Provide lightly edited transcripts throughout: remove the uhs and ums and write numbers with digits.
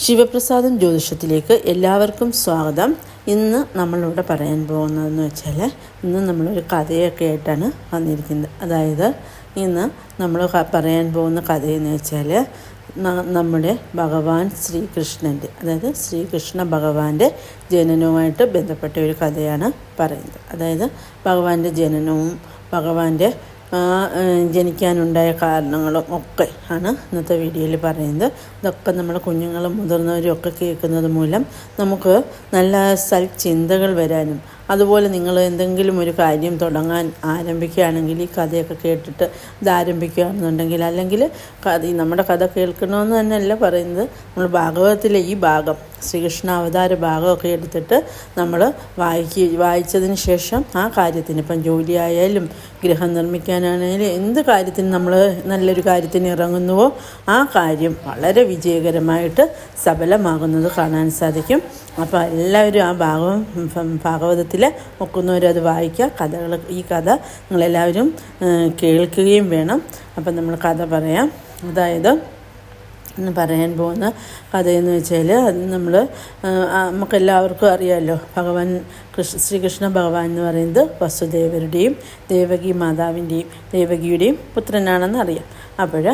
ശിവപ്രസാദം ജ്യോതിഷത്തിലേക്ക് എല്ലാവർക്കും സ്വാഗതം. ഇന്ന് നമ്മളിവിടെ പറയാൻ പോകുന്നതെന്ന് വെച്ചാൽ, ഇന്ന് നമ്മളൊരു കഥയൊക്കെ ആയിട്ടാണ് വന്നിരിക്കുന്നത്. അതായത് ഇന്ന് നമ്മൾ പറയാൻ പോകുന്ന കഥയെന്ന് വെച്ചാൽ, നമ്മുടെ ഭഗവാൻ ശ്രീകൃഷ്ണൻ്റെ, അതായത് ശ്രീകൃഷ്ണ ഭഗവാന്റെ ജനനവുമായിട്ട് ബന്ധപ്പെട്ട ഒരു കഥയാണ് പറയുന്നത്. അതായത് ഭഗവാന്റെ ജനനവും ഭഗവാന്റെ ജനിക്കാനുണ്ടായ കാരണങ്ങളും ഒക്കെ ആണ് ഇന്നത്തെ വീഡിയോയിൽ പറയുന്നത്. ഇതൊക്കെ നമ്മൾ കുഞ്ഞുങ്ങളും മുതിർന്നവരും ഒക്കെ കേൾക്കുന്നത് മൂലം നമുക്ക് നല്ല സൽചിന്തകൾ വരാനും, അതുപോലെ നിങ്ങൾ എന്തെങ്കിലും ഒരു കാര്യം തുടങ്ങാൻ ആരംഭിക്കുകയാണെങ്കിൽ ഈ കഥയൊക്കെ കേട്ടിട്ട് ഇത് ആരംഭിക്കുകയാണെന്നുണ്ടെങ്കിൽ, അല്ലെങ്കിൽ നമ്മുടെ കഥ കേൾക്കണമെന്ന് തന്നെയല്ല പറയുന്നത്, നമ്മൾ ഭാഗവതത്തിലെ ഈ ഭാഗം ശ്രീകൃഷ്ണ അവതാര ഭാഗമൊക്കെ എടുത്തിട്ട് നമ്മൾ വായിച്ചതിന് ശേഷം ആ കാര്യത്തിന്, ഇപ്പം ജോലിയായാലും ഗൃഹം നിർമ്മിക്കാനാണെങ്കിലും എന്ത് കാര്യത്തിന് നമ്മൾ നല്ലൊരു കാര്യത്തിന് ഇറങ്ങുന്നുവോ ആ കാര്യം വളരെ വിജയകരമായിട്ട് സഫലമാകുന്നത് കാണാൻ സാധിക്കും. അപ്പോൾ എല്ലാവരും ആ ഭാഗവതത്തിൽ ഒക്കുന്നവരത് വായിക്കുക. ഈ കഥ നിങ്ങളെല്ലാവരും കേൾക്കുകയും വേണം. അപ്പം നമ്മൾ കഥ പറയാം. അതായത് ഇന്ന് പറയാൻ പോകുന്ന കഥയെന്ന് വെച്ചാൽ, അത് നമുക്കെല്ലാവർക്കും അറിയാമല്ലോ, ശ്രീകൃഷ്ണ ഭഗവാൻ എന്ന് പറയുന്നത് വസുദേവരുടെയും ദേവകി മാതാവിൻ്റെയും ദേവകിയുടെയും പുത്രനാണെന്ന് അറിയാം. അപ്പോൾ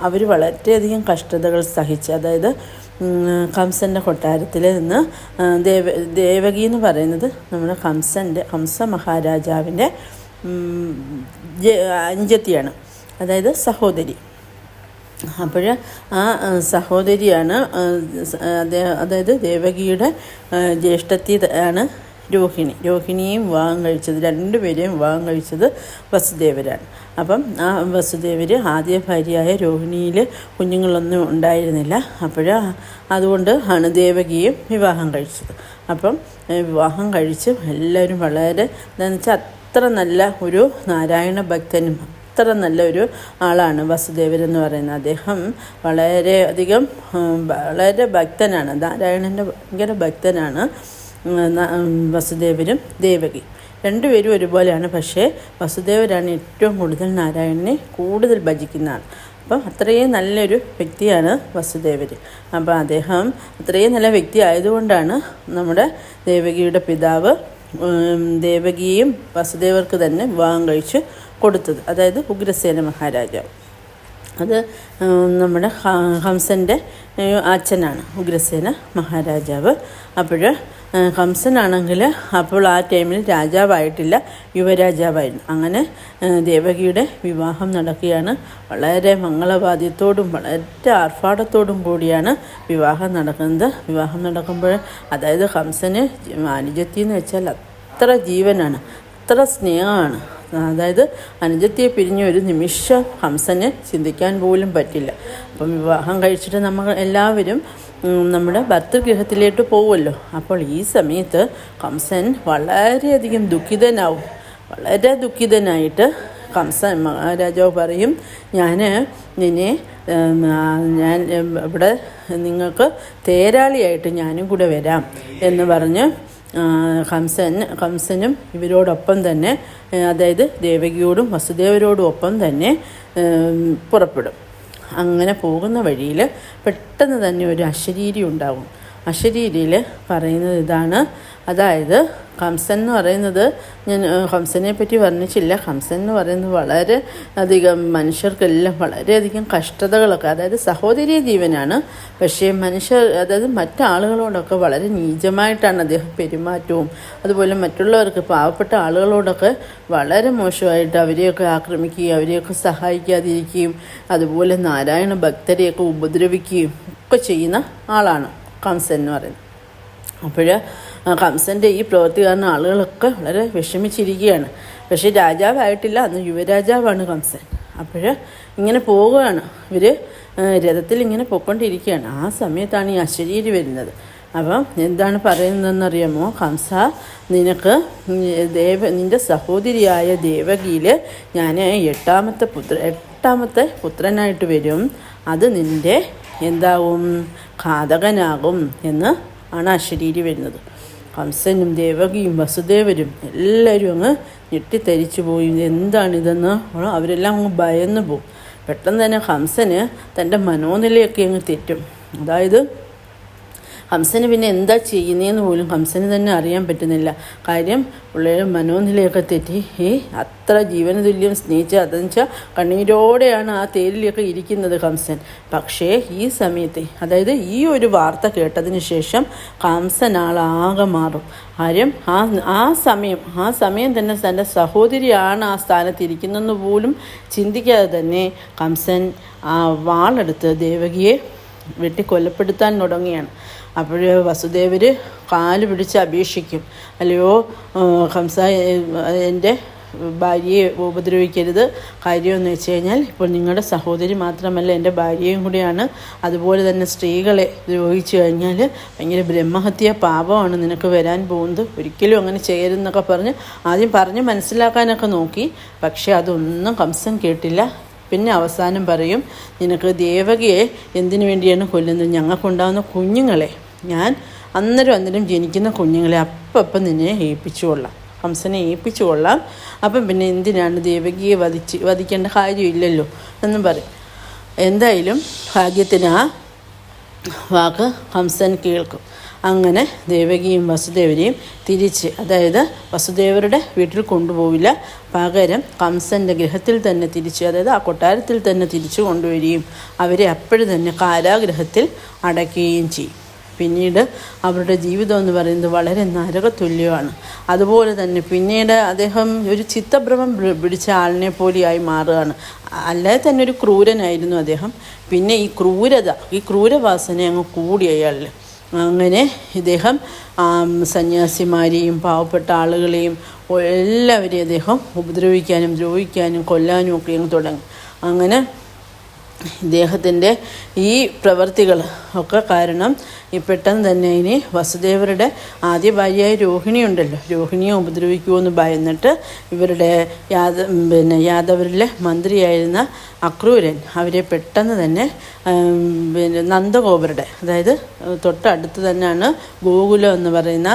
അവർ വളരെയധികം കഷ്ടതകൾ സഹിച്ച്, അതായത് കംസൻ്റെ കൊട്ടാരത്തിൽ നിന്ന് ദേവകി എന്ന് പറയുന്നത് നമ്മുടെ കംസ മഹാരാജാവിൻ്റെ അനുജത്തിയാണ്, അതായത് സഹോദരി. അപ്പോൾ ആ സഹോദരിയാണ്, അതായത് ദേവകിയുടെ ജ്യേഷ്ഠത്തി ആണ് രോഹിണിയെയും വിവാഹം കഴിച്ചത്, രണ്ടുപേരെയും വിവാഹം കഴിച്ചത് വസുദേവരാണ്. അപ്പം ആ വസുദേവർ ആദ്യ ഭാര്യയായ രോഹിണിയിൽ കുഞ്ഞുങ്ങളൊന്നും ഉണ്ടായിരുന്നില്ല. അതുകൊണ്ട് ആണ് ദേവകിയും വിവാഹം കഴിച്ചത്. അപ്പം വിവാഹം കഴിച്ച് എല്ലാവരും വളരെ, എന്താണെന്ന് വെച്ചാൽ അത്ര നല്ല ഒരു നാരായണ ഭക്തനും അത്ര നല്ലൊരു ആളാണ് വസുദേവരെന്ന് പറയുന്നത്. അദ്ദേഹം വളരെ ഭക്തനാണ്, നാരായണൻ്റെ ഭയങ്കര ഭക്തനാണ് വസുദേവരും ദേവകി. രണ്ടുപേരും ഒരുപോലെയാണ്. പക്ഷേ വസുദേവരാണ് ഏറ്റവും കൂടുതൽ നാരായണനെ കൂടുതൽ ഭജിക്കുന്ന ആൾ. അപ്പം അത്രയും നല്ലൊരു വ്യക്തിയാണ് വസുദേവർ. അപ്പോൾ അദ്ദേഹം അത്രയും നല്ല വ്യക്തി ആയതുകൊണ്ടാണ് നമ്മുടെ ദേവകിയുടെ പിതാവ് ദേവകിയും വസുദേവർക്ക് തന്നെ വിവാഹം കഴിച്ച് കൊടുത്തത്, അതായത് ഉഗ്രസേന മഹാരാജാവ്. അത് നമ്മുടെ ഹംസൻ്റെ അച്ഛനാണ് ഉഗ്രസേന മഹാരാജാവ്. അപ്പോൾ കംസനാണെങ്കിൽ അപ്പോൾ ആ ടൈമിൽ രാജാവായിട്ടില്ല, യുവരാജാവായിരുന്നു. അങ്ങനെ ദേവകിയുടെ വിവാഹം നടക്കുകയാണ്. വളരെ മംഗളവാദ്യത്തോടും വളരെ ആർഭാടത്തോടും കൂടിയാണ് വിവാഹം നടക്കുന്നത്. വിവാഹം നടക്കുമ്പോൾ, അതായത് കംസന് അനുജത്തി എന്ന് വെച്ചാൽ അത്ര ജീവനാണ്, അത്ര സ്നേഹമാണ്. അതായത് അനുജത്തിയെ പിരിഞ്ഞ് ഒരു നിമിഷം ഹംസന് ചിന്തിക്കാൻ പോലും പറ്റില്ല. അപ്പം വിവാഹം കഴിച്ചിട്ട് നമ്മൾ എല്ലാവരും നമ്മുടെ ഭർതൃഗൃഹത്തിലേക്ക് പോകുമല്ലോ. അപ്പോൾ ഈ സമയത്ത് കംസൻ വളരെയധികം ദുഃഖിതനാവും. വളരെ ദുഃഖിതനായിട്ട് കംസൻ മഹാരാജാവ് പറയും, ഞാൻ ഇവിടെ നിങ്ങൾക്ക് തേരാളിയായിട്ട് ഞാനും കൂടെ വരാം എന്ന് പറഞ്ഞ് കംസനും ഇവരോടൊപ്പം തന്നെ, അതായത് ദേവകിയോടും വസുദേവരോടും ഒപ്പം തന്നെ പുറപ്പെടും. അങ്ങനെ പോകുന്ന വഴിയിൽ പെട്ടെന്ന് തന്നെ ഒരു അശരീരി ഉണ്ടാകും. അശരീരിയിൽ പറയുന്നത് ഇതാണ്, അതായത് കംസൻ എന്ന് പറയുന്നത്, ഞാൻ കംസനെ പറ്റി വർണ്ണിച്ചില്ല. കംസൻ എന്ന് പറയുന്നത് വളരെ അധികം മനുഷ്യർക്കെല്ലാം വളരെയധികം കഷ്ടതകളൊക്കെ, അതായത് സഹോദരീ ജീവനാണ്. പക്ഷേ അതായത് മറ്റാളുകളോടൊക്കെ വളരെ നീചമായിട്ടാണ് അദ്ദേഹം പെരുമാറ്റവും. അതുപോലെ മറ്റുള്ളവർക്ക്, പാവപ്പെട്ട ആളുകളോടൊക്കെ വളരെ മോശമായിട്ട് അവരെയൊക്കെ ആക്രമിക്കുകയും അവരെയൊക്കെ സഹായിക്കാതിരിക്കുകയും, അതുപോലെ നാരായണ ഭക്തരെയൊക്കെ ഉപദ്രവിക്കുകയും ഒക്കെ ചെയ്യുന്ന ആളാണ് കംസൻ എന്ന് പറയുന്നത്. അപ്പോൾ കംസൻ്റെ ഈ പ്രവൃത്തി കാരണം ആളുകളൊക്കെ വളരെ വിഷമിച്ചിരിക്കുകയാണ്. പക്ഷേ രാജാവായിട്ടില്ല, അന്ന് യുവരാജാവാണ് കംസൻ. അപ്പോൾ ഇങ്ങനെ പോവുകയാണ്, ഇവർ രഥത്തിൽ ഇങ്ങനെ പോയിക്കൊണ്ടിരിക്കുകയാണ്. ആ സമയത്താണ് ഈ അശരീരി വരുന്നത്. അപ്പം എന്താണ് പറയുന്നതെന്നറിയാമോ? കംസ, നിൻ്റെ സഹോദരിയായ ദേവകിയിൽ ഞാൻ എട്ടാമത്തെ പുത്രനായിട്ട് വരും. അത് നിൻ്റെ എന്താവും? ഘാതകനാകും എന്ന് ആണ് അശരീരി വരുന്നത്. കംസനും ദേവകിയും വസുദേവരും എല്ലാവരും അങ്ങ് ഞെട്ടിത്തരിച്ചു പോയി. എന്താണിതെന്ന് അവരെല്ലാം അങ്ങ് ഭയന്നു പോകും. പെട്ടെന്ന് തന്നെ കംസന് തൻ്റെ മനോനിലയൊക്കെ അങ്ങ് തെറ്റും. അതായത് ഹംസന് പിന്നെ എന്താ ചെയ്യുന്നതെന്ന് പോലും ഹംസന് തന്നെ അറിയാൻ പറ്റുന്നില്ല. കാര്യം പുള്ളിയുടെ മനോനിലയൊക്കെ തെറ്റി. അത്ര ജീവന തുല്യം സ്നേഹിച്ച് അതെന്ന് വെച്ചാൽ കണ്ണീരോടെയാണ് ആ തേരിലൊക്കെ ഇരിക്കുന്നത് കംസൻ. പക്ഷേ ഈ സമയത്ത്, അതായത് ഈ ഒരു വാർത്ത കേട്ടതിന് ശേഷം കംസൻ ആളാകെ മാറും. കാര്യം ആ സമയം തന്നെ തൻ്റെ സഹോദരിയാണ് ആ സ്ഥാനത്തിരിക്കുന്നതെന്ന് പോലും ചിന്തിക്കാതെ തന്നെ കംസൻ ആ വാളെടുത്ത് ദേവകിയെ വെട്ടിക്കൊലപ്പെടുത്താൻ തുടങ്ങിയാണ്. അപ്പോൾ വസുദേവർ കാല് പിടിച്ച് അപേക്ഷിക്കും, അല്ലയോ ഹംസ, എൻ്റെ ഭാര്യയെ ഉപദ്രവിക്കരുത്. കാര്യമെന്ന് വെച്ച് കഴിഞ്ഞാൽ ഇപ്പോൾ നിങ്ങളുടെ സഹോദരി മാത്രമല്ല എൻ്റെ ഭാര്യയും കൂടിയാണ്. അതുപോലെ തന്നെ സ്ത്രീകളെ ദ്രോഹിച്ചു കഴിഞ്ഞാൽ ഭയങ്കര ബ്രഹ്മഹത്യ പാപമാണ് നിനക്ക് വരാൻ പോകുന്നത്, ഒരിക്കലും അങ്ങനെ ചെയ്യരുതെന്നൊക്കെ ആദ്യം പറഞ്ഞ് മനസ്സിലാക്കാനൊക്കെ നോക്കി. പക്ഷേ അതൊന്നും കംസൻ കേട്ടില്ല. പിന്നെ അവസാനം പറയും, നിനക്ക് ദേവകിയെ എന്തിനു വേണ്ടിയാണ് കൊല്ലുന്നത്? ഞങ്ങൾക്കുണ്ടാകുന്ന കുഞ്ഞുങ്ങളെ, ഞാൻ അന്നേരം ജനിക്കുന്ന കുഞ്ഞുങ്ങളെ അപ്പം നിന്നെ ഏൽപ്പിച്ചുകൊള്ളാം, ഹംസനെ ഏൽപ്പിച്ചുകൊള്ളാം. അപ്പം പിന്നെ എന്തിനാണ് ദേവകിയെ വധിക്കേണ്ട കാര്യമില്ലല്ലോ എന്നും പറയും. എന്തായാലും ഭാഗ്യത്തിന് ആ വാക്ക് ഹംസൻ കേൾക്കും. അങ്ങനെ ദേവകിയും വസുദേവരെയും തിരിച്ച്, അതായത് വസുദേവരുടെ വീട്ടിൽ കൊണ്ടുപോവില്ല, പകരം കംസൻ്റെ ഗൃഹത്തിൽ തന്നെ തിരിച്ച്, അതായത് ആ കൊട്ടാരത്തിൽ തന്നെ തിരിച്ചു കൊണ്ടുവരികയും അവരെ അപ്പോഴും തന്നെ കാരാഗൃഹത്തിൽ അടയ്ക്കുകയും ചെയ്യും. പിന്നീട് അവരുടെ ജീവിതം എന്ന് പറയുന്നത് വളരെ നരകതുല്യമാണ്. അതുപോലെ തന്നെ പിന്നീട് അദ്ദേഹം ഒരു ചിത്തഭ്രമം പിടിച്ച ആളിനെ പോലെയായി മാറുകയാണ്. അല്ലാതെ തന്നെ ഒരു ക്രൂരനായിരുന്നു അദ്ദേഹം. പിന്നെ ഈ ക്രൂരവാസന അങ്ങ് കൂടി അയാളിൽ. അങ്ങനെ ഇദ്ദേഹം സന്യാസിമാരെയും പാവപ്പെട്ട ആളുകളെയും എല്ലാവരെയും അദ്ദേഹം ഉപദ്രവിക്കാനും ദ്രോഹിക്കാനും കൊല്ലാനും ഒക്കെ അങ്ങ് തുടങ്ങി. അങ്ങനെ ഇദ്ദേഹത്തിൻ്റെ ഈ പ്രവർത്തികൾ ഒക്കെ കാരണം പെട്ടെന്ന് തന്നെ ഇനി വസുദേവരുടെ ആദ്യ ഭാര്യയായ രോഹിണി ഉണ്ടല്ലോ, രോഹിണിയെ ഉപദ്രവിക്കുമെന്ന് ഭയന്നിട്ട് ഇവരുടെ യാദവരിലെ മന്ത്രിയായിരുന്ന അക്രൂരൻ അവരെ പെട്ടെന്ന് തന്നെ നന്ദഗോപരുടെ, അതായത് തൊട്ടടുത്ത് തന്നെയാണ് ഗോകുലം എന്ന് പറയുന്ന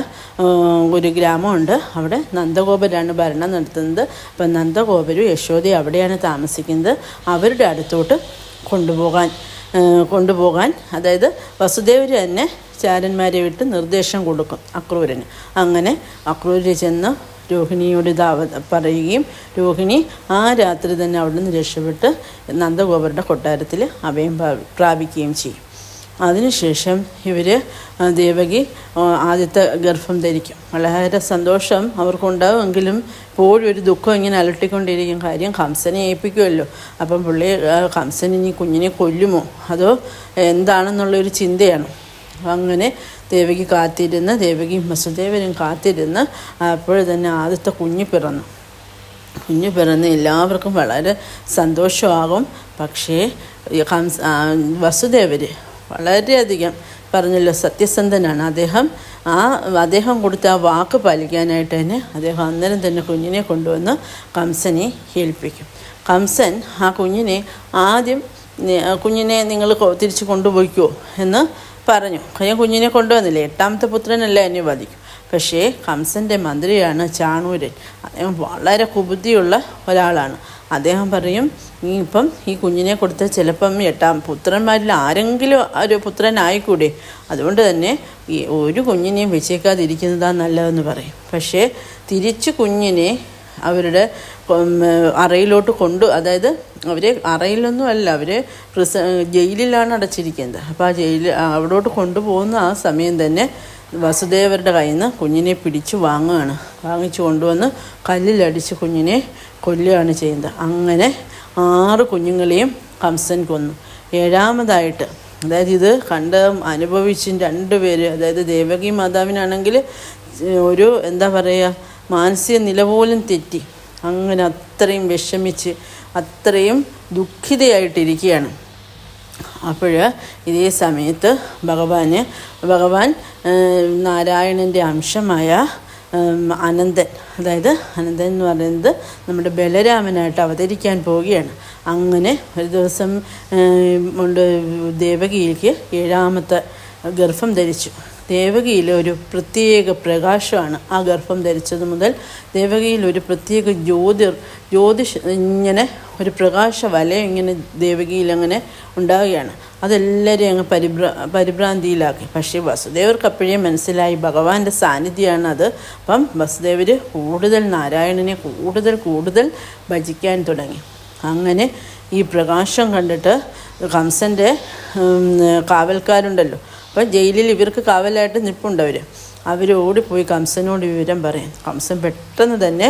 ഒരു ഗ്രാമമുണ്ട്. അവിടെ നന്ദഗോപരാണ് ഭരണം നടത്തുന്നത്. അപ്പം നന്ദഗോപരും യശോദയും അവിടെയാണ് താമസിക്കുന്നത്. അവരുടെ അടുത്തോട്ട് കൊണ്ടുപോകാൻ അതായത് വസുദേവർ തന്നെ ചാരന്മാരെ വിട്ട് നിർദ്ദേശം കൊടുക്കും അക്രൂരന്. അങ്ങനെ അക്രൂര് ചെന്ന് രോഹിണിയോട് പറയുകയും രോഹിണി ആ രാത്രി തന്നെ അവിടെ നിന്ന് രക്ഷപ്പെട്ട് നന്ദഗോപരുടെ കൊട്ടാരത്തിൽ അഭയം പ്രാപിക്കുകയും ചെയ്യും. അതിനുശേഷം ഇവർ ദേവകി ആദ്യത്തെ ഗർഭം ധരിക്കും. വളരെ സന്തോഷം അവർക്കുണ്ടാവുമെങ്കിലും ഇപ്പോഴും ഒരു ദുഃഖം ഇങ്ങനെ അലട്ടിക്കൊണ്ടിരിക്കും. കാര്യം കംസനെ ഏൽപ്പിക്കുമല്ലോ. അപ്പം കംസൻ ഇനി കുഞ്ഞിനെ കൊല്ലുമോ അതോ എന്താണെന്നുള്ളൊരു ചിന്തയാണ്. അങ്ങനെ ദേവകിയും വസുദേവരും കാത്തിരുന്ന് അപ്പോൾ തന്നെ ആദ്യത്തെ കുഞ്ഞ് പിറന്ന് എല്ലാവർക്കും വളരെ സന്തോഷമാകും. പക്ഷേ വസുദേവർ വളരെയധികം പറഞ്ഞല്ലോ സത്യസന്ധനാണ്. അദ്ദേഹം കൊടുത്ത ആ വാക്ക് പാലിക്കാനായിട്ട് തന്നെ അദ്ദേഹം അന്നേരം തന്നെ കുഞ്ഞിനെ കൊണ്ടുവന്ന് കംസനെ ഏൽപ്പിക്കും. കംസൻ ആ കുഞ്ഞിനെ നിങ്ങൾ തിരിച്ച് കൊണ്ടുപോയിക്കോ എന്ന് പറഞ്ഞു. കുഞ്ഞിനെ കൊണ്ടുവന്നില്ലേ, 8ാമത്തെ പുത്രനല്ല എന്നെ വധിക്കും. പക്ഷേ കംസൻ്റെ മന്ത്രിയാണ് ചാണൂരൻ. അദ്ദേഹം വളരെ കുബുദ്ധിയുള്ള ഒരാളാണ്. അദ്ദേഹം പറയും, ഇപ്പം ഈ കുഞ്ഞിനെ കൊടുത്ത് ചിലപ്പം 8ാം പുത്രന്മാരിൽ ആരെങ്കിലും ഒരു പുത്രനായിക്കൂടെ, അതുകൊണ്ട് തന്നെ ഈ ഒരു കുഞ്ഞിനെയും വെച്ചേക്കാതിരിക്കുന്നതാണ് നല്ലതെന്ന് പറയും. പക്ഷേ തിരിച്ച് കുഞ്ഞിനെ അവരുടെ അറയിലോട്ട് അതായത് അവരെ അറയിലൊന്നും അല്ല, അവർ ജയിലിലാണ് അടച്ചിരിക്കുന്നത്. അപ്പോൾ അവിടോട്ട് കൊണ്ടുപോകുന്ന ആ സമയം തന്നെ വസുദേവരുടെ കയ്യിൽ നിന്ന് കുഞ്ഞിനെ വാങ്ങിച്ചു കൊണ്ടുവന്ന് കല്ലിലടിച്ച് കുഞ്ഞിനെ കൊല്ലുകയാണ് ചെയ്യുന്നത്. അങ്ങനെ 6 കുഞ്ഞുങ്ങളെയും കംസൻ കൊന്നു. 7ാമതായിട്ട്, അതായത് ഇത് കണ്ട് അനുഭവിച്ചും 2 പേര്, അതായത് ദേവകി മാതാവിനാണെങ്കിൽ ഒരു മാനസിക നില പോലും തെറ്റി. അങ്ങനെ അത്രയും വിഷമിച്ച് അത്രയും ദുഃഖിതയായിട്ടിരിക്കുകയാണ്. അപ്പോൾ ഇതേ സമയത്ത് ഭഗവാൻ നാരായണൻ്റെ അംശമായ അനന്തൻ എന്ന് പറയുന്നത് നമ്മുടെ ബലരാമനായിട്ട് അവതരിക്കാൻ പോവുകയാണ്. അങ്ങനെ ഒരു ദിവസം ദേവകിക്ക് 7ാമത്തെ ഗർഭം ധരിച്ചു. ദേവകിയിൽ ഒരു പ്രത്യേക പ്രകാശമാണ്. ആ ഗർഭം ധരിച്ചത് മുതൽ ദേവകിയിൽ ഒരു പ്രത്യേക ജ്യോതിഷ് ഇങ്ങനെ ഒരു പ്രകാശ വലയം ഇങ്ങനെ ദേവകിയിൽ അങ്ങനെ ഉണ്ടാവുകയാണ്. അതെല്ലാവരെയും അങ്ങ് പരിഭ്രാന്തിയിലാക്കി. പക്ഷേ വസുദേവർക്ക് അപ്പോഴേ മനസ്സിലായി ഭഗവാന്റെ സാന്നിധ്യമാണ് അത്. അപ്പം വസുദേവർ കൂടുതൽ നാരായണനെ കൂടുതൽ ഭജിക്കാൻ തുടങ്ങി. അങ്ങനെ ഈ പ്രകാശം കണ്ടിട്ട് കംസൻ്റെ കാവൽക്കാരുണ്ടല്ലോ, അപ്പം ജയിലിൽ ഇവർക്ക് കാവലായിട്ട് നിൽപ്പുണ്ടവർ. അവർ ഓടിപ്പോയി കംസനോട് വിവരം പറയും. കംസൻ പെട്ടെന്ന് തന്നെ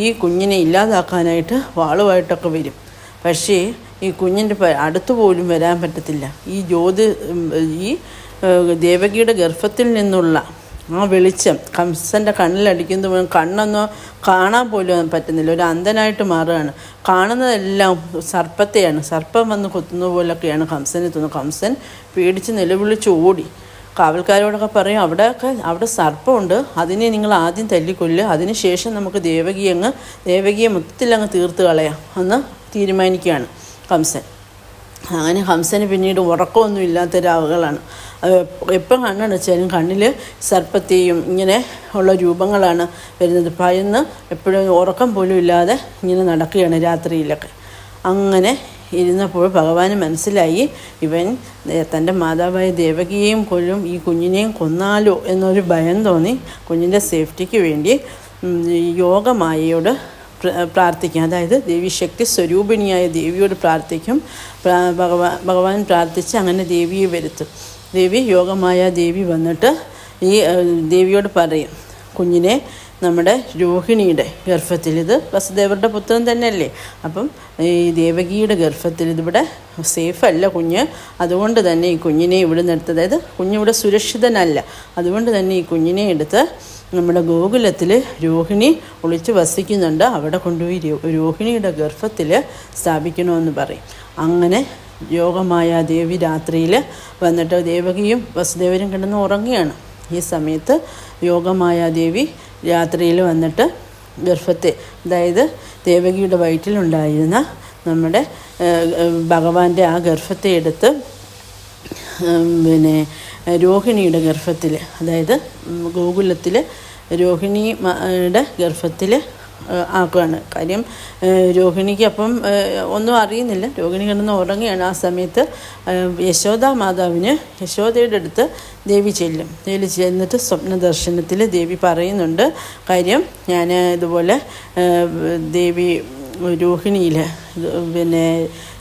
ഈ കുഞ്ഞിനെ ഇല്ലാതാക്കാനായിട്ട് വാളുമായിട്ടൊക്കെ വരും. പക്ഷേ ഈ കുഞ്ഞിൻ്റെ അടുത്തു പോലും വരാൻ പറ്റത്തില്ല. ഈ ദേവകിയുടെ ഗർഭത്തിൽ നിന്നുള്ള ആ വെളിച്ചം കംസൻ്റെ കണ്ണിലടിക്കുന്നത് കണ്ണൊന്നും കാണാൻ പോലും പറ്റുന്നില്ല. ഒരു അന്ധനായിട്ട് മാറുകയാണ്. കാണുന്നതെല്ലാം സർപ്പത്തെയാണ്. സർപ്പം വന്ന് കൊത്തുന്ന പോലൊക്കെയാണ് കംസന് തോന്നുന്നത്. കംസൻ പേടിച്ച് നിലവിളിച്ച് ഓടി. കാവൽക്കാരോടൊക്കെ പറയും, അവിടെ സർപ്പമുണ്ട്, അതിനെ നിങ്ങൾ ആദ്യം തല്ലിക്കൊല്ലുക, അതിന് ശേഷം നമുക്ക് ദേവകിയെ മൊത്തത്തിലങ്ങ് തീർത്ത് കളയാം എന്ന് തീരുമാനിക്കുകയാണ് കംസൻ. അങ്ങനെ കംസന് പിന്നീട് ഉറക്കമൊന്നും ഇല്ലാത്ത രാവുകളാണ്. എപ്പം കണ്ണടച്ചാലും കണ്ണിൽ സർപ്പത്തെയും ഇങ്ങനെ ഉള്ള രൂപങ്ങളാണ് വരുന്നത്. ഭയന്ന് എപ്പോഴും ഉറക്കം പോലും ഇല്ലാതെ ഇങ്ങനെ നടക്കുകയാണ് രാത്രിയിലൊക്കെ. അങ്ങനെ ഇരുന്നപ്പോൾ ഭഗവാന് മനസ്സിലായി, ഇവൻ തൻ്റെ മാതാവായ ദേവകിയെയും കൊല്ലും, ഈ കുഞ്ഞിനെയും കൊന്നാലോ എന്നൊരു ഭയം തോന്നി. കുഞ്ഞിൻ്റെ സേഫ്റ്റിക്ക് വേണ്ടി യോഗമായയോട് പ്രാർത്ഥിക്കും. അതായത് ദേവി ശക്തി സ്വരൂപിണിയായ ദേവിയോട് പ്രാർത്ഥിക്കും. ഭഗവാൻ പ്രാർത്ഥിച്ച് അങ്ങനെ ദേവിയെ വരുത്തും. യോഗമായ ദേവി വന്നിട്ട് ഈ ദേവിയോട് പറയും, കുഞ്ഞിനെ നമ്മുടെ രോഹിണിയുടെ ഗർഭത്തിൽ, ഇത് വസുദേവരുടെ പുത്രൻ തന്നെയല്ലേ, അപ്പം ഈ ദേവകിയുടെ ഗർഭത്തിൽ ഇതിവിടെ സേഫല്ല കുഞ്ഞ്, അതുകൊണ്ട് തന്നെ ഈ കുഞ്ഞിനെ ഇവിടെ നിന്ന് അതായത് കുഞ്ഞിവിടെ സുരക്ഷിതനല്ല, അതുകൊണ്ട് തന്നെ ഈ കുഞ്ഞിനെ എടുത്ത് നമ്മുടെ ഗോകുലത്തിൽ രോഹിണി ഒളിച്ച് വസിക്കുന്നുണ്ട്, അവിടെ കൊണ്ടുപോയി രോഹിണിയുടെ ഗർഭത്തിൽ സ്ഥാപിക്കണമെന്ന് പറയും. അങ്ങനെ യോഗമായ ദേവി രാത്രിയിൽ വന്നിട്ട് ദേവകിയും വസുദേവരും കിടന്ന് ഉറങ്ങുകയാണ്. ഈ സമയത്ത് യോഗമായ ദേവി രാത്രിയിൽ വന്നിട്ട് ഗർഭത്തെ, അതായത് ദേവകിയുടെ വയറ്റിലുണ്ടായിരുന്ന നമ്മുടെ ഭഗവാന്റെ ആ ഗർഭത്തെ എടുത്ത് രോഹിണിയുടെ ഗർഭത്തിൽ, അതായത് ഗോകുലത്തിൽ രോഹിണിയുടെ ഗർഭത്തിൽ ആക്കുകയാണ്. കാര്യം രോഹിണിക്ക് അപ്പം ഒന്നും അറിയുന്നില്ല, രോഹിണി കിടന്ന് ഉറങ്ങുകയാണ്. ആ സമയത്ത് യശോദാ മാതാവിന് യശോദയുടെ അടുത്ത് ദേവി ചെന്നിട്ട് സ്വപ്ന ദർശനത്തിൽ ദേവി പറയുന്നുണ്ട്, കാര്യം ഞാൻ ഇതുപോലെ ദേവി രോഹിണിയിൽ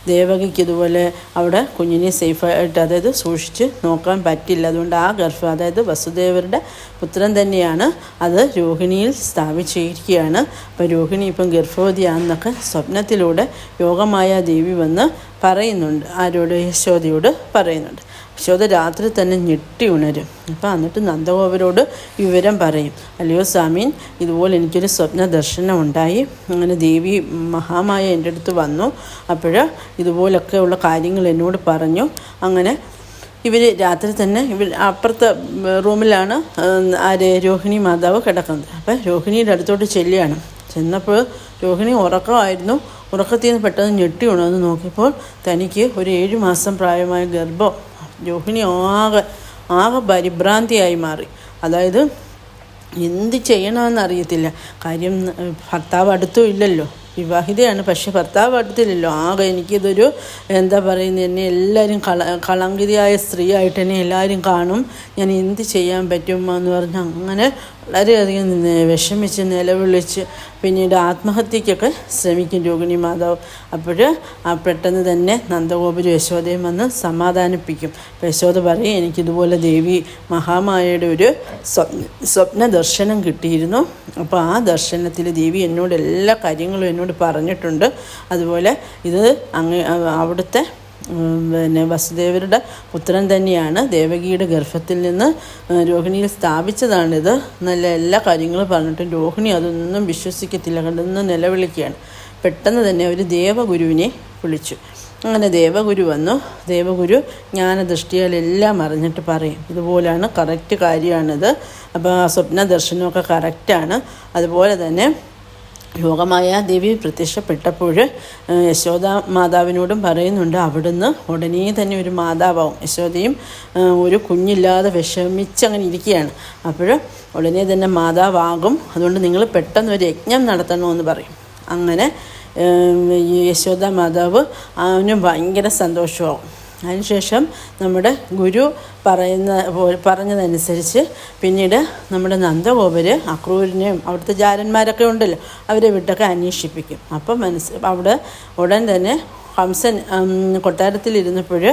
ദേവകിക്ക് ഇതുപോലെ അവിടെ കുഞ്ഞിനെ സേഫായിട്ട്, അതായത് സൂക്ഷിച്ച് നോക്കാൻ പറ്റില്ല, അതുകൊണ്ട് ആ ഗർഭം, അതായത് വസുദേവരുടെ പുത്രൻ തന്നെയാണ്, അത് രോഹിണിയിൽ സ്ഥാപിച്ചിരിക്കുകയാണ്. അപ്പോൾ രോഹിണി ഇപ്പം ഗർഭവതിയാണെന്നൊക്കെ സ്വപ്നത്തിലൂടെ യോഗമായ ദേവി വന്ന് പറയുന്നുണ്ട്. ആരോട്? യശോദയോട് പറയുന്നുണ്ട്. യശോദ രാത്രി തന്നെ ഞെട്ടി ഉണരും. അപ്പോൾ എന്നിട്ട് നന്ദഗോപരോട് വിവരം പറയും, അല്ലയോ സ്വാമീൻ, ഇതുപോലെ എനിക്കൊരു സ്വപ്ന ദർശനം ഉണ്ടായി, അങ്ങനെ ദേവി മഹാമായ എൻ്റെ അടുത്ത് വന്നു, അപ്പോൾ ഇതുപോലൊക്കെയുള്ള കാര്യങ്ങൾ എന്നോട് പറഞ്ഞു. അങ്ങനെ ഇവർ രാത്രി തന്നെ അപ്പുറത്തെ റൂമിലാണ് രോഹിണി മാതാവ് കിടക്കുന്നത്. അപ്പം രോഹിണിയുടെ അടുത്തോട്ട് ചെന്നപ്പോൾ രോഹിണി ഉറക്കമായിരുന്നു. ഉറക്കത്തിൽ നിന്ന് പെട്ടെന്ന് ഞെട്ടി ഉണർന്ന് നോക്കിയപ്പോൾ തനിക്ക് ഒരു 7 മാസം പ്രായമായ ഗർഭം. രോഹിണി ആകെ പരിഭ്രാന്തിയായി മാറി. അതായത് എന്ത് ചെയ്യണമെന്ന് അറിയത്തില്ല. കാര്യം ഭർത്താവ് അടുത്തും ഇല്ലല്ലോ, വിവാഹിതയാണ്, പക്ഷെ ഭർത്താവ് അടുത്തില്ലല്ലോ. ആകെ എനിക്കിതൊരു എന്താ പറയുന്നത്, എന്നെ എല്ലാവരും കളങ്കിതയായ സ്ത്രീയായിട്ട് എന്നെ എല്ലാവരും കാണും, ഞാൻ എന്ത് ചെയ്യാൻ പറ്റും എന്ന് പറഞ്ഞ് അങ്ങനെ വളരെയധികം വിഷമിച്ച് നിലവിളിച്ച് പിന്നീട് ആത്മഹത്യക്കൊക്കെ ശ്രമിക്കും രോഹിണി മാതാവ്. അപ്പോൾ പെട്ടെന്ന് തന്നെ നന്ദഗോപുരം യശോദയും വന്ന് സമാധാനിപ്പിക്കും. അപ്പോൾ യശോദ പറയും, എനിക്കിതുപോലെ ദേവി മഹാമായയുടെ ഒരു സ്വപ്ന ദർശനം കിട്ടിയിരുന്നു. അപ്പോൾ ആ ദർശനത്തിൽ ദേവി എന്നോട് എല്ലാ കാര്യങ്ങളും എന്നോട് പറഞ്ഞിട്ടുണ്ട്. അതുപോലെ ഇത് അവിടുത്തെ വസുദേവരുടെ പുത്രൻ തന്നെയാണ്, ദേവകിയുടെ ഗർഭത്തിൽ നിന്ന് രോഹിണിയിൽ സ്ഥാപിച്ചതാണിത് നല്ല എല്ലാ കാര്യങ്ങളും പറഞ്ഞിട്ടും രോഹിണി അതൊന്നും വിശ്വസിക്കത്തില്ല, കണ്ടെന്ന് നിലവിളിക്കുകയാണ്. പെട്ടെന്ന് തന്നെ അവർ ദേവഗുരുവിനെ വിളിച്ചു. അങ്ങനെ ദേവഗുരു വന്നു. ദേവഗുരു ജ്ഞാനദൃഷ്ടിയാൽ എല്ലാം അറിഞ്ഞിട്ട് പറയും, ഇതുപോലെയാണ്, കറക്റ്റ് കാര്യമാണിത്. അപ്പോൾ ആ സ്വപ്ന ദർശനമൊക്കെ കറക്റ്റാണ്. അതുപോലെ തന്നെ യോഗമായ ദേവി പ്രത്യക്ഷപ്പെട്ടപ്പോൾ യശോദ മാതാവിനോടും പറയുന്നുണ്ട്, അവിടുന്ന് ഉടനെ തന്നെ ഒരു മാതാവാകും. യശോദയും ഒരു കുഞ്ഞില്ലാതെ വിഷമിച്ചങ്ങനെ ഇരിക്കുകയാണ്. അപ്പോൾ ഉടനെ തന്നെ മാതാവാകും, അതുകൊണ്ട് നിങ്ങൾ പെട്ടെന്ന് ഒരു യജ്ഞം നടത്തണമെന്ന് പറയും. അങ്ങനെ യശോദ മാതാവ് അവന് ഭയങ്കര സന്തോഷമാവും. അതിനുശേഷം നമ്മുടെ ഗുരു പറഞ്ഞതനുസരിച്ച് പിന്നീട് നമ്മുടെ നന്ദഗോപർ അക്രൂരിനെയും അവിടുത്തെ ജാരന്മാരൊക്കെ ഉണ്ടല്ലോ, അവരെ വിട്ടൊക്കെ അന്വേഷിപ്പിക്കും. അപ്പം അവിടെ ഉടൻ തന്നെ ഹംസൻ കൊട്ടാരത്തിലിരുന്നപ്പോൾ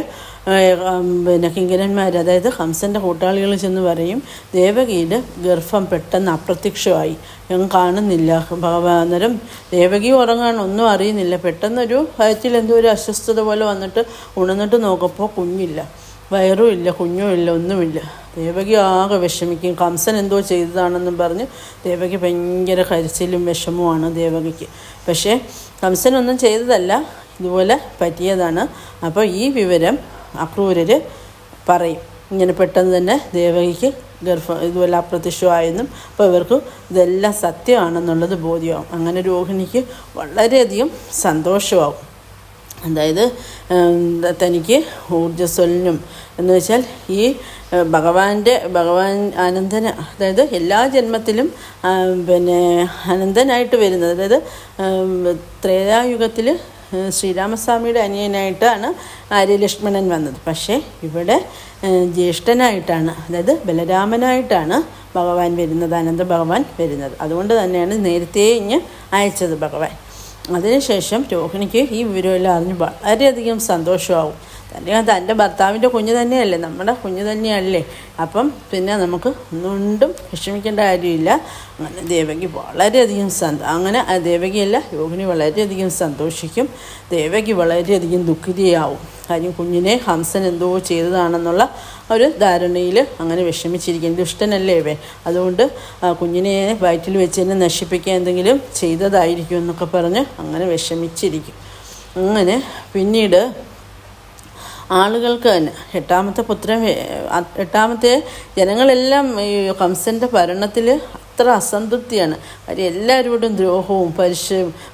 കിങ്കരന്മാർ, അതായത് ഹംസൻ്റെ കൂട്ടാളികൾ ചെന്ന് പറയും, ദേവകിയുടെ ഗർഭം പെട്ടെന്ന് അപ്രത്യക്ഷമായി, ഞങ്ങൾ കാണുന്നില്ല. അന്നേരം ദേവകി ഉറങ്ങാണ്, ഒന്നും അറിയുന്നില്ല. പെട്ടെന്നൊരു വയറ്റിൽ എന്തോ ഒരു അസ്വസ്ഥത പോലെ വന്നിട്ട് ഉണർന്നിട്ട് നോക്കുമ്പോൾ കുഞ്ഞില്ല, വയറും ഇല്ല, കുഞ്ഞും ഇല്ല, ഒന്നുമില്ല. ദേവകി ആകെ വിഷമിക്കും. കംസൻ എന്തോ ചെയ്തതാണെന്നും പറഞ്ഞ് ദേവകി ഭയങ്കര കരച്ചിലും വിഷമവുമാണ് ദേവകിക്ക്. പക്ഷേ കംസനൊന്നും ചെയ്തതല്ല, ഇതുപോലെ പറ്റിയതാണ്. അപ്പോൾ ഈ വിവരം അക്രൂരർ പറയും, ഇങ്ങനെ പെട്ടെന്ന് തന്നെ ദേവകിക്ക് ഇതുപോലെ അപ്രത്യക്ഷമായെന്നും. അപ്പോൾ ഇവർക്ക് ഇതെല്ലാം സത്യമാണെന്നുള്ളത് ബോധ്യമാവും. അങ്ങനെ രോഹിണിക്ക് വളരെയധികം സന്തോഷമാവും. അതായത് തനിക്ക് ഊർജ്ജസ്വലനും എന്ന് വെച്ചാൽ ഈ ഭഗവാൻ അനന്തന്, അതായത് എല്ലാ ജന്മത്തിലും അനന്തനായിട്ട് വരുന്നത്, അതായത് ത്രേതായുഗത്തിൽ ശ്രീരാമസ്വാമിയുടെ അനിയനായിട്ടാണ് ആര്യലക്ഷ്മണൻ വന്നത്. പക്ഷേ ഇവിടെ ജ്യേഷ്ഠനായിട്ടാണ്, അതായത് ബലരാമനായിട്ടാണ് ഭഗവാൻ വരുന്നത്, അനന്ത ഭഗവാൻ വരുന്നത്. അതുകൊണ്ട് തന്നെയാണ് നേരത്തെ അയച്ചത് ഭഗവാൻ. അതിനുശേഷം രോഹിണിക്ക് ഈ വിവരമെല്ലാം അറിഞ്ഞ് വളരെയധികം സന്തോഷമാവും. തൻ്റെ ഭർത്താവിൻ്റെ കുഞ്ഞ് തന്നെയല്ലേ, നമ്മുടെ കുഞ്ഞ് തന്നെയല്ലേ. അപ്പം പിന്നെ നമുക്ക് ഒന്നുകൊണ്ടും വിഷമിക്കേണ്ട കാര്യമില്ല. അങ്ങനെ ദേവകി വളരെയധികം അങ്ങനെ ദേവകിയല്ല, രോഹിണി വളരെയധികം സന്തോഷിക്കും. ദേവകി വളരെയധികം ദുഃഖിതയാവും. കാര്യം കുഞ്ഞിനെ ഹംസൻ എന്തോ ചെയ്തതാണെന്നുള്ള ഒരു ധാരണയിൽ അങ്ങനെ വിഷമിച്ചിരിക്കും. ദുഷ്ടനല്ലേ ഇവൻ, അതുകൊണ്ട് കുഞ്ഞിനെ വയറ്റിൽ വെച്ച് തന്നെ നശിപ്പിക്കാൻ എന്തെങ്കിലും ചെയ്തതായിരിക്കും എന്നൊക്കെ പറഞ്ഞ് അങ്ങനെ വിഷമിച്ചിരിക്കും. അങ്ങനെ പിന്നീട് ആളുകൾക്ക് തന്നെ എട്ടാമത്തെ ജനങ്ങളെല്ലാം ഈ കംസൻ്റെ ഭരണത്തിൽ അത്ര അസംതൃപ്തിയാണ്. കാര്യം എല്ലാവരോടും ദ്രോഹവും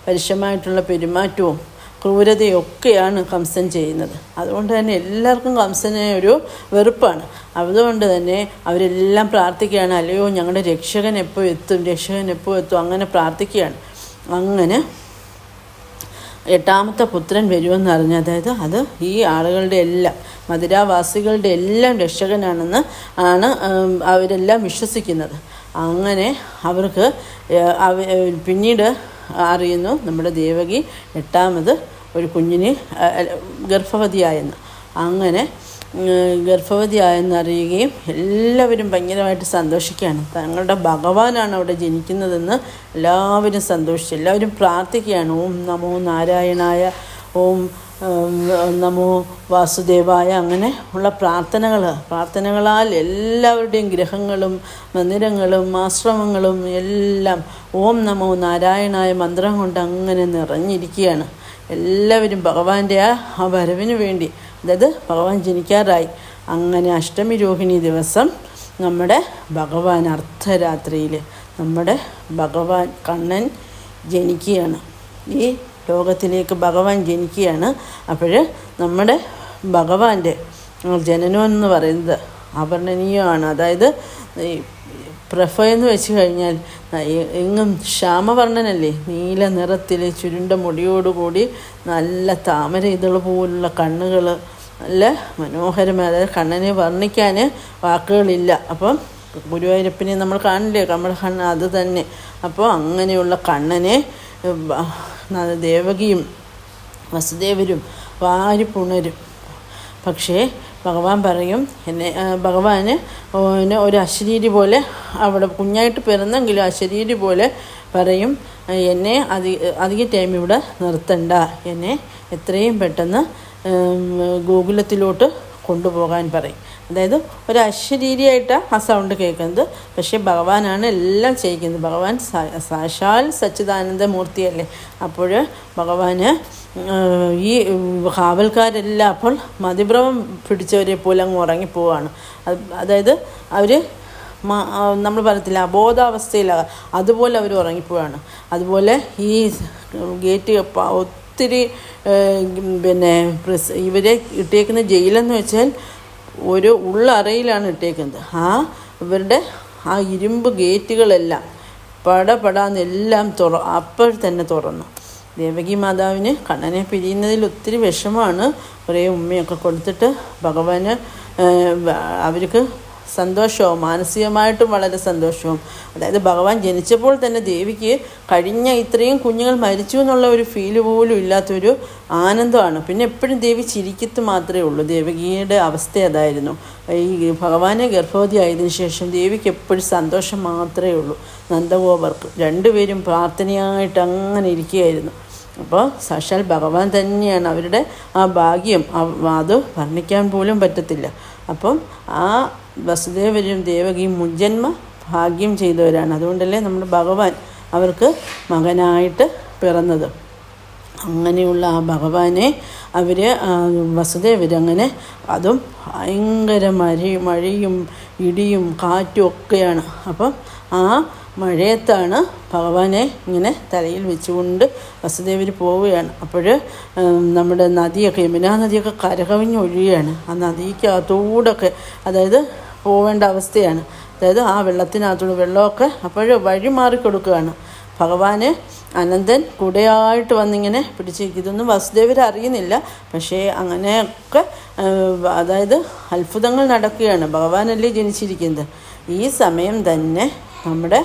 പരുഷമായിട്ടുള്ള പെരുമാറ്റവും ക്രൂരതയൊക്കെയാണ് കംസൻ ചെയ്യുന്നത്. അതുകൊണ്ട് തന്നെ എല്ലാവർക്കും കംസനെ ഒരു വെറുപ്പാണ്. അതുകൊണ്ട് തന്നെ അവരെല്ലാം പ്രാർത്ഥിക്കുകയാണ്, അല്ലയോ ഞങ്ങളുടെ രക്ഷകൻ എപ്പോൾ എത്തും അങ്ങനെ പ്രാർത്ഥിക്കുകയാണ്. അങ്ങനെ എട്ടാമത്തെ പുത്രൻ വരുമെന്ന് അറിഞ്ഞ്, അതായത് അത് ഈ ആളുകളുടെ എല്ലാം മധുരാവാസികളുടെ എല്ലാം രക്ഷകനാണെന്ന് അവരെല്ലാം വിശ്വസിക്കുന്നത്. അങ്ങനെ അവർക്ക് പിന്നീട് അറിയുന്നു നമ്മുടെ ദേവകി എട്ടാമത് ഒരു കുഞ്ഞിന് ഗർഭവതിയായെന്ന്. അങ്ങനെ ഗർഭവതിയായെന്നറിയുകയും എല്ലാവരും ഭയങ്കരമായിട്ട് സന്തോഷിക്കുകയാണ്. തങ്ങളുടെ ഭഗവാനാണ് അവിടെ ജനിക്കുന്നതെന്ന് എല്ലാവരും സന്തോഷിച്ചു. എല്ലാവരും പ്രാർത്ഥിക്കുകയാണ്, ഓം നമോ നാരായണായ, ഓം നമോ വാസുദേവായ, അങ്ങനെ ഉള്ള പ്രാർത്ഥനകളാൽ എല്ലാവരുടെയും ഗൃഹങ്ങളും മന്ദിരങ്ങളും ആശ്രമങ്ങളും എല്ലാം ഓം നമോ നാരായണായ മന്ത്രം കൊണ്ട് അങ്ങനെ നിറഞ്ഞിരിക്കുകയാണ്. എല്ലാവരും ഭഗവാന്റെ ആ വരവിന് വേണ്ടി, അതായത് ഭഗവാൻ ജനിക്കാറായി. അങ്ങനെ അഷ്ടമി രോഹിണി ദിവസം നമ്മുടെ ഭഗവാൻ അർദ്ധരാത്രിയിൽ നമ്മുടെ ഭഗവാൻ കണ്ണൻ ജനിക്കുകയാണ്. ഈ ലോകത്തിലേക്ക് ഭഗവാൻ ജനിക്കുകയാണ്. അപ്പോൾ നമ്മുടെ ഭഗവാന്റെ ജനനം എന്ന് പറയുന്നത് അവർണ്ണനീയമാണ്. അതായത് പ്രഭ എന്ന് വെച്ച് കഴിഞ്ഞാൽ എങ്ങും ശ്യാമവർണ്ണനല്ലേ, നീല നിറത്തിൽ ചുരുണ്ട മുടിയോടുകൂടി നല്ല താമര ഇതൾ പോലുള്ള കണ്ണുകൾ, നല്ല മനോഹരമായ, അതായത് കണ്ണനെ വർണ്ണിക്കാൻ വാക്കുകളില്ല. അപ്പം ഗുരുവായൂരപ്പനെ നമ്മൾ കാണില്ലേ, നമ്മുടെ കണ്ണ് അത് തന്നെ. അപ്പോൾ അങ്ങനെയുള്ള കണ്ണനെ ദേവകിയും വസുദേവരും വാരിപ്പുണരും. പക്ഷേ ഭഗവാൻ പറയും, ഭഗവാന് ഒരു അശരീരി പോലെ, അവിടെ കുഞ്ഞായിട്ട് പിറന്നെങ്കിലും അശരീരി പോലെ പറയും, എന്നെ അധിക ടൈം ഇവിടെ നിർത്തണ്ട, എന്നെ എത്രയും പെട്ടെന്ന് ഗോകുലത്തിലോട്ട് കൊണ്ടുപോകാൻ പറയും. അതായത് ഒരു അശരീരിയായിട്ടാണ് ആ സൗണ്ട് കേൾക്കുന്നത്. പക്ഷേ ഭഗവാനാണ് എല്ലാം ചെയ്യിക്കുന്നത്. ഭഗവാൻ സാക്ഷാൽ സച്ചിദാനന്ദമൂർത്തിയല്ലേ. അപ്പോൾ ഭഗവാന് ഈ കാവൽക്കാരെല്ലാം അപ്പോൾ മതിഭ്രമം പിടിച്ചവരെ പോലെ അങ്ങ് ഉറങ്ങിപ്പോവാണ്. അതായത് അവർ നമ്മൾ പറയത്തില്ല അബോധാവസ്ഥയിലാണ്, അതുപോലെ അവർ ഉറങ്ങിപ്പോവാണ്. അതുപോലെ ഈ ഗേറ്റ് ഒത്തിരി ഇവരെ ഇട്ടേക്കുന്ന ജയിലെന്ന് വെച്ചാൽ ഒരു ഉള്ളറയിലാണ് ഇട്ടേക്കുന്നത്. ഇവരുടെ ആ ഇരുമ്പ് ഗേറ്റുകളെല്ലാം പടപടാന്നെല്ലാം അപ്പോൾ തന്നെ തുറന്നു. ദേവകി മാതാവിന് കണ്ണനെ പിരിയുന്നതിൽ ഒത്തിരി വിഷമമാണ്. കുറേ ഉമ്മയൊക്കെ കൊടുത്തിട്ട് ഭഗവാന് അവർക്ക് സന്തോഷവും മാനസികമായിട്ടും വളരെ സന്തോഷവും. അതായത് ഭഗവാൻ ജനിച്ചപ്പോൾ തന്നെ ദേവിക്ക് കഴിഞ്ഞ ഇത്രയും കുഞ്ഞുങ്ങൾ മരിച്ചു എന്നുള്ള ഒരു ഫീല് പോലും ഇല്ലാത്തൊരു ആനന്ദമാണ്. പിന്നെ എപ്പോഴും ദേവി ചിരിക്കത്ത് മാത്രമേ ഉള്ളൂ. ദേവകിയുടെ അവസ്ഥ അതായിരുന്നു. ഈ ഭഗവാനെ ഗർഭവതി ആയതിനു ശേഷം ദേവിക്ക് എപ്പോഴും സന്തോഷം മാത്രമേ ഉള്ളൂ. നന്ദഗോപർക്ക് രണ്ടുപേരും പ്രാർത്ഥനയായിട്ട് അങ്ങനെ ഇരിക്കുകയായിരുന്നു. അപ്പോൾ സാക്ഷാൽ ഭഗവാൻ തന്നെയാണ് അവരുടെ ആ ഭാഗ്യം, അത് വർണ്ണിക്കാൻ പോലും പറ്റത്തില്ല. അപ്പം ആ വസുദേവരും ദേവകിയും മുജ്ജന്മ ഭാഗ്യം ചെയ്തവരാണ്. അതുകൊണ്ടല്ലേ നമ്മുടെ ഭഗവാൻ അവർക്ക് മകനായിട്ട് പിറന്നത്. അങ്ങനെയുള്ള ആ ഭഗവാനെ അവർ വസുദേവരങ്ങനെ, അതും ഭയങ്കര മഴയും ഇടിയും കാറ്റും ഒക്കെയാണ്. അപ്പം ആ മഴയത്താണ് ഭഗവാനെ ഇങ്ങനെ തലയിൽ വെച്ചുകൊണ്ട് വസുദേവർ പോവുകയാണ്. അപ്പോൾ നമ്മുടെ നദിയൊക്കെ, യമുനാ നദിയൊക്കെ കരകവിഞ്ഞൊഴുകയാണ്. ആ നദിക്കകത്തൂടൊക്കെ അതായത് പോവേണ്ട അവസ്ഥയാണ്. അതായത് ആ വെള്ളത്തിനകത്തൂടെ വെള്ളമൊക്കെ അപ്പോൾ വഴി മാറിക്കൊടുക്കുകയാണ്. ഭഗവാന് അനന്തൻ കുടയായിട്ട് വന്നിങ്ങനെ പിടിച്ചിരിക്കും. ഇതൊന്നും വസുദേവർ അറിയുന്നില്ല. പക്ഷേ അങ്ങനെയൊക്കെ അതായത് അത്ഭുതങ്ങൾ നടക്കുകയാണ്. ഭഗവാനല്ലേ ജനിച്ചിരിക്കുന്നത്. ഈ സമയം തന്നെ നമ്മുടെ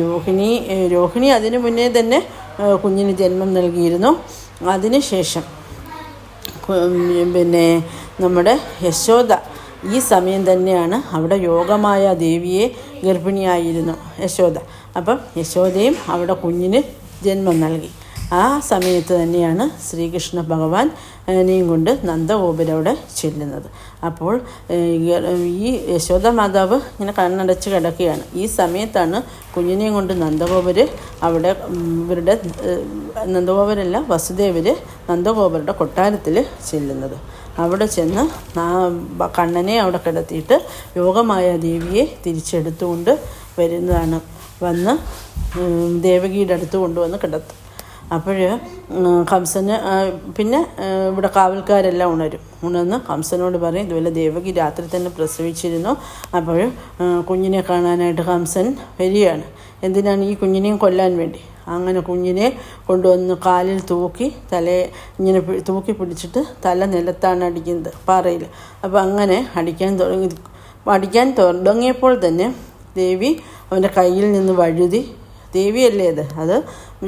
രോഹിണി അതിനു മുന്നേ തന്നെ കുഞ്ഞിന് ജന്മം നൽകിയിരുന്നു. അതിനുശേഷം നമ്മുടെ യശോദ ഈ സമയം തന്നെയാണ് അവിടെ യോഗമായ ദേവിയെ ഗർഭിണിയായിരുന്നു യശോദ. അപ്പം യശോദയും അവിടെ കുഞ്ഞിന് ജന്മം നൽകി. ആ സമയത്ത് തന്നെയാണ് ശ്രീകൃഷ്ണ ഭഗവാനെയും കൊണ്ട് നന്ദഗോപുരവിടെ ചെല്ലുന്നത്. അപ്പോൾ ഈ യശോദ മാതാവ് ഇങ്ങനെ കണ്ണടച്ച് കിടക്കുകയാണ്. ഈ സമയത്താണ് കുഞ്ഞിനെയും കൊണ്ട് നന്ദഗോപര് അവിടെ ഇവരുടെ നന്ദഗോപരല്ല വസുദേവർ നന്ദഗോപരുടെ കൊട്ടാരത്തിൽ ചെല്ലുന്നത്. അവിടെ ചെന്ന് കണ്ണനെ അവിടെ കിടത്തിയിട്ട് യോഗമായ ദേവിയെ തിരിച്ചെടുത്തുകൊണ്ട് വരുന്നതാണ്. വന്ന് ദേവകിയുടെ അടുത്ത് കൊണ്ടുവന്ന് കിടത്തും. അപ്പോൾ കംസന് പിന്നെ ഇവിടെ കാവൽക്കാരെല്ലാം ഉണർന്ന് കംസനോട് പറയും, ഇതുപോലെ ദേവകി രാത്രി തന്നെ പ്രസവിച്ചിരുന്നു. അപ്പോൾ കുഞ്ഞിനെ കാണാനായിട്ട് കംസൻ വരികയാണ്. എന്തിനാണ്? ഈ കുഞ്ഞിനെയും കൊല്ലാൻ വേണ്ടി. അങ്ങനെ കുഞ്ഞിനെ കൊണ്ടുവന്ന് കാലിൽ ഇങ്ങനെ തൂക്കി പിടിച്ചിട്ട് തല നിലത്താണ് അടിക്കുന്നത്, പാറയിൽ. അപ്പോൾ അങ്ങനെ അടിക്കാൻ തുടങ്ങിയപ്പോൾ തന്നെ ദേവി അവൻ്റെ കയ്യിൽ നിന്ന് വഴുതി. ദേവിയല്ലേ അത്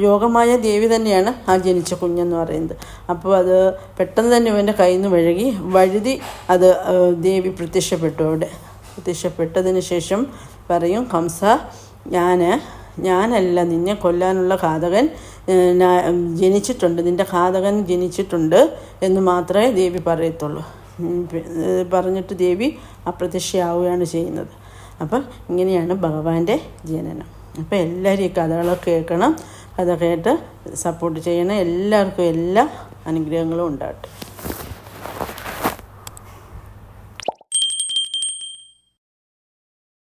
യോഗമായ ദേവി തന്നെയാണ് ആ ജനിച്ച കുഞ്ഞെന്ന് പറയുന്നത്. അപ്പോൾ അത് പെട്ടെന്ന് തന്നെ ഇവൻ്റെ കയ്യിൽ നിന്ന് വഴുതി അത് ദേവി പ്രത്യക്ഷപ്പെട്ടു. അവിടെ പ്രത്യക്ഷപ്പെട്ടതിന് ശേഷം പറയും, കംസ ഞാനല്ല, നിന്നെ കൊല്ലാനുള്ള ഘാതകൻ ജനിച്ചിട്ടുണ്ട്, നിൻ്റെ ഘാതകൻ ജനിച്ചിട്ടുണ്ട് എന്ന് മാത്രമേ ദേവി പറയത്തുള്ളൂ. പറഞ്ഞിട്ട് ദേവി അപ്രത്യക്ഷയാവുകയാണ് ചെയ്യുന്നത്. അപ്പം ഇങ്ങനെയാണ് ഭഗവാന്റെ ജനനം. അപ്പോൾ എല്ലാവരും ഈ കഥകളൊക്കെ കേൾക്കണം. കഥ കേട്ട് സപ്പോർട്ട് ചെയ്യണം. എല്ലാവർക്കും എല്ലാ അനുഗ്രഹങ്ങളും ഉണ്ടാകട്ടെ.